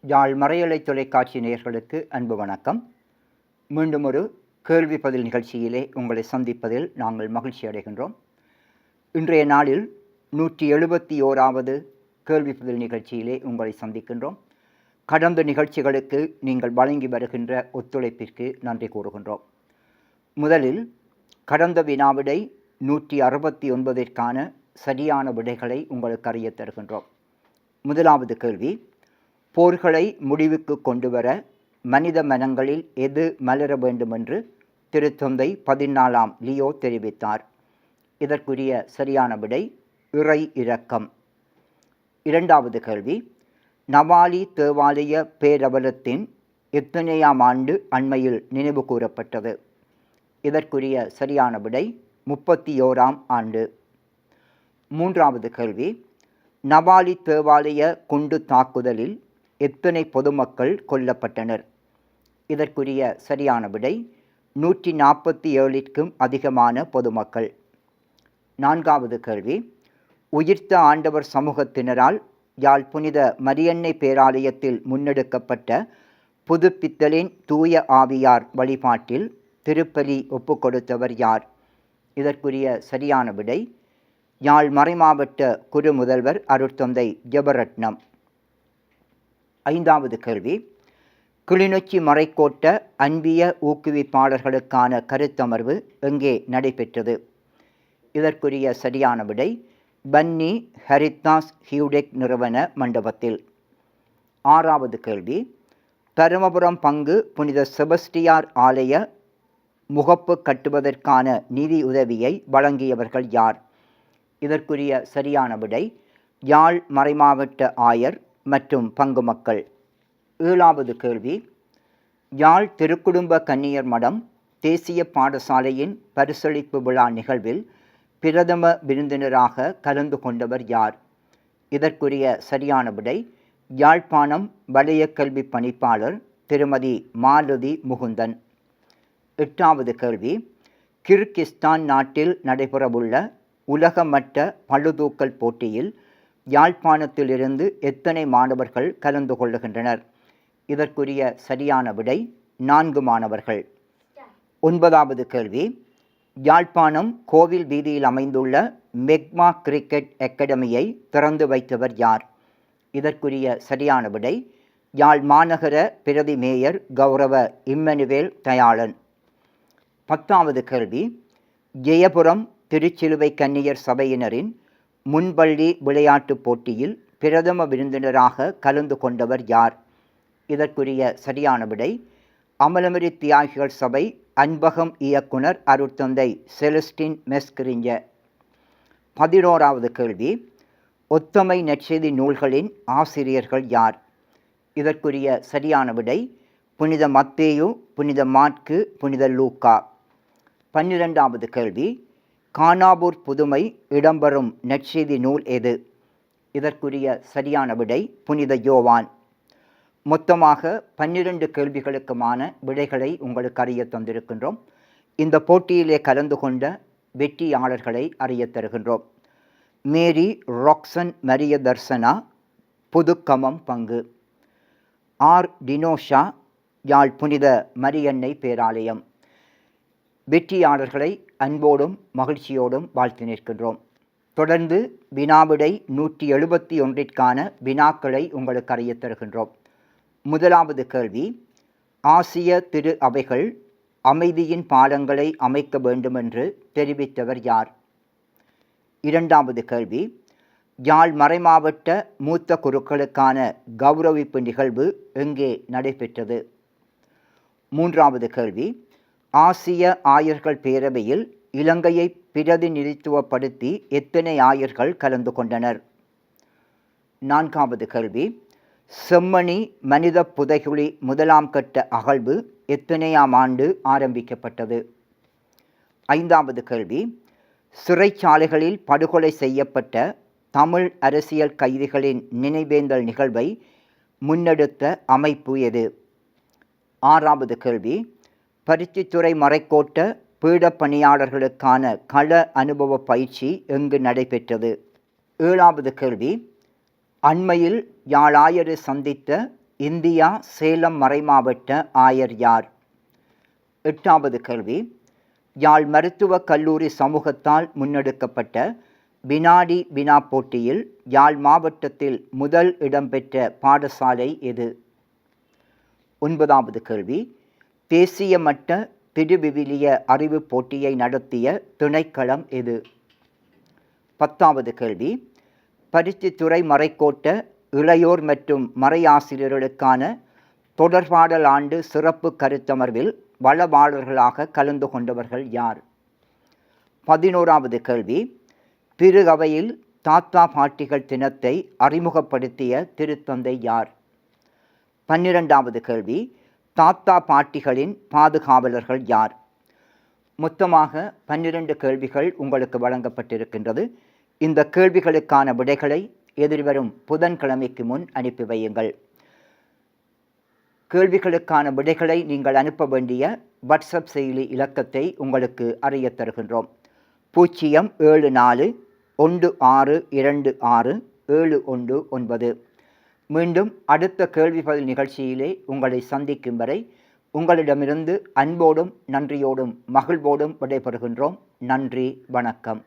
யாழ் மறையலை தொலைக்காட்சி நேயர்களுக்கு அன்பு வணக்கம். மீண்டும் ஒரு கேள்வி பதில் நிகழ்ச்சியிலே உங்களை சந்திப்பதில் நாங்கள் மகிழ்ச்சி அடைகின்றோம். இன்றைய நாளில் 171வது கேள்வி பதில் நிகழ்ச்சியிலே உங்களை சந்திக்கின்றோம். கடந்த நிகழ்ச்சிகளுக்கு நீங்கள் வழங்கி வருகின்ற ஒத்துழைப்பிற்கு நன்றி கூறுகின்றோம். முதலில் கடந்த வினாவிடை 169ற்கான சரியான விடைகளை உங்களுக்கு அறிய தருகின்றோம். முதலாவது கேள்வி: போர்களை முடிவுக்கு கொண்டுவர மனித மனங்களில் எது மலர வேண்டுமென்று திருத்தந்தை 14ஆம் லியோ தெரிவித்தார்? இதற்குரிய சரியான விடை இறை இரக்கம். இரண்டாவது கேள்வி: நவாலி தேவாலய பேரவலத்தின் எத்தனையாம் ஆண்டு அண்மையில் நினைவு கூறப்பட்டது? இதற்குரிய சரியான விடை 31ஆம் ஆண்டு. மூன்றாவது கேள்வி: நவாலி தேவாலய குண்டு தாக்குதலில் எத்தனை பொதுமக்கள் கொல்லப்பட்டனர்? இதற்குரிய சரியான விடை 147ற்கும் அதிகமான பொதுமக்கள். நான்காவது கேள்வி: உயிர்த்த ஆண்டவர் சமூகத்தினரால் யாழ் புனித மரியன்னை பேராலயத்தில் முன்னெடுக்கப்பட்ட புதுப்பித்தலின் தூய ஆவியார் வழிபாட்டில் திருப்பலி ஒப்புக்கொடுத்தவர் யார்? இதற்குரிய சரியான விடை யாழ் மறைமாவட்ட குரு முதல்வர் அருட்தந்தை ஜெபரட்னம். ஐந்தாவது கேள்வி: கிளிநொச்சி மறைக்கோட்ட அன்பிய ஊக்குவிப்பாளர்களுக்கான கருத்தமர்வு எங்கே நடைபெற்றது? இதற்குரிய சரியான விடை பன்னி ஹரித்தாஸ் ஹியூடெக் நிறுவன மண்டபத்தில். ஆறாவது கேள்வி: தருமபுரம் பங்கு புனித செபஸ்டியார் ஆலய முகப்பு கட்டுவதற்கான நிதி உதவியை வழங்கியவர்கள் யார்? இதற்குரிய சரியான விடை யாழ் மறைமாவட்ட ஆயர் மற்றும் பங்கு மக்கள். ஏழாவது கேள்வி: யாழ் திருக்குடும்ப கன்னியர் மடம் தேசிய பாடசாலையின் பரிசளிப்பு விழா நிகழ்வில் பிரதம விருந்தினராக கலந்து கொண்டவர் யார்? இதற்குரிய சரியான விடை யாழ்ப்பாணம் வலய கல்வி பணிப்பாளர் திருமதி மாலதி முகுந்தன். எட்டாவது கேள்வி: கிர்கிஸ்தான் நாட்டில் நடைபெறவுள்ள உலக மட்ட பளுதூக்கல் போட்டியில் யாழ்ப்பாணத்திலிருந்து எத்தனை மாணவர்கள் கலந்து கொள்ளுகின்றனர்? இதற்குரிய சரியான விடை 4 மாணவர்கள். ஒன்பதாவது கேள்வி: யாழ்ப்பாணம் கோவில் வீதியில் அமைந்துள்ள மெக்மா கிரிக்கெட் அகாடமியை திறந்து வைத்தவர் யார்? இதற்குரிய சரியான விடை யாழ் மாநகர பிரதி மேயர் கௌரவ இம்மனுவேல் தயாளன். 10வது கேள்வி: ஜெயபுரம் திருச்சிலுவை கன்னியர் சபையினரின் முன்பள்ளி விளையாட்டுப் போட்டியில் பிரதம விருந்தினராக கலந்து கொண்டவர் யார்? இதற்குரிய சரியான விடை அமலமரி தியாகிகள் சபை அன்பகம் இயக்குனர் அருட்தந்தை செலஸ்டின் மெஸ்கிரிஞ்ச. 11வது கேள்வி: ஒத்தமை நற்செய்தி நூல்களின் ஆசிரியர்கள் யார்? இதற்குரிய சரியான விடை புனித மத்தேயு, புனித மாற்கு, புனித லூக்கா. 12வது கேள்வி: கானாபூர் புதுமை இடம்பெறும் நற்செய்தி நூல் எது? இதற்குரிய சரியான விடை புனித யோவான். மொத்தமாக 12 கேள்விகளுக்குமான விடைகளை உங்களுக்கு அறிய தந்திருக்கின்றோம். இந்த போட்டியிலே கலந்து கொண்ட வெற்றியாளர்களை அறிய தருகின்றோம். மேரி ராக்சன் மரிய தர்சனா புதுக்கமம் பங்கு, ஆர் டினோஷா யாழ் புனித மரியன்னை பேராலயம். வெற்றியாளர்களை அன்போடும் மகிழ்ச்சியோடும் வாழ்த்து நிற்கின்றோம். தொடர்ந்து வினாவிடை 171ற்கான வினாக்களை உங்களுக்கு அறிய தருகின்றோம். முதலாவது கேள்வி: ஆசிய திரு அவைகள் அமைதியின் பாலங்களை அமைக்க வேண்டுமென்று தெரிவித்தவர் யார்? இரண்டாவது கேள்வி: யாழ் மறைமாவட்ட மூத்த குருக்களுக்கான கௌரவிப்பு நிகழ்வு எங்கே நடைபெற்றது? மூன்றாவது கேள்வி: ஆசிய ஆயர்கள் பேரவையில் இலங்கையை பிரதிநிதித்துவப்படுத்தி எத்தனை ஆயர்கள் கலந்து கொண்டனர்? நான்காவது கேள்வி: செம்மணி மனித புதைகுழி முதலாம் கட்ட அகழ்வு எத்தனையாம் ஆண்டு ஆரம்பிக்கப்பட்டது? ஐந்தாவது கேள்வி: சிறைச்சாலைகளில் படுகொலை செய்யப்பட்ட தமிழ் அரசியல் கைதிகளின் நினைவேந்தல் நிகழ்வை முன்னெடுத்த அமைப்பு எது? ஆறாவது கேள்வி: பருத்தித்துறை மறைக்கோட்ட பீடப் பணியாளர்களுக்கான கள அனுபவ பயிற்சி எங்கு நடைபெற்றது? ஏழாவது கேள்வி: அண்மையில் யாழாயரு சந்தித்த இந்தியா சேலம் மறைமாவட்ட ஆயர் யார்? 8வது கேள்வி, யாழ் மருத்துவக் கல்லூரி சமூகத்தால் முன்னெடுக்கப்பட்ட வினாடி வினா போட்டியில் யாழ் மாவட்டத்தில் முதல் இடம்பெற்ற பாடசாலை எது? 9வது கேள்வி, தேசிய மட்ட திருவிவிலிய அறிவு போட்டியை நடத்திய திணைக்களம் எது? 10வது கேள்வி, பருத்தித்துறை மறைக்கோட்ட இளையோர் மற்றும் மறையாசிரியர்களுக்கான தொடர்பாடல் ஆண்டு சிறப்பு கருத்தமர்வில் வளவாளர்களாக கலந்து கொண்டவர்கள் யார்? 11வது கேள்வி, திரு அவையில் தாத்தா பாட்டிகள் தினத்தை அறிமுகப்படுத்திய திருத்தந்தை யார்? 12வது கேள்வி, தாத்தா பாட்டிகளின் பாதுகாவலர்கள் யார்? மொத்தமாக 12 கேள்விகள் உங்களுக்கு வழங்கப்பட்டிருக்கின்றது. இந்த கேள்விகளுக்கான விடைகளை எதிர்வரும் புதன்கிழமைக்கு முன் அனுப்பி வையுங்கள். கேள்விகளுக்கான விடைகளை நீங்கள் அனுப்ப வேண்டிய வாட்ஸ்அப் செயலி இலக்கத்தை உங்களுக்கு அறிய தருகின்றோம். 07416267119. மீண்டும் அடுத்த கேள்வி பதில் நிகழ்ச்சியிலே உங்களை சந்திக்கும் வரை உங்களிடமிருந்து அன்போடும் நன்றியோடும் மகிழ்வோடும் விடைபெறுகின்றோம். நன்றி, வணக்கம்.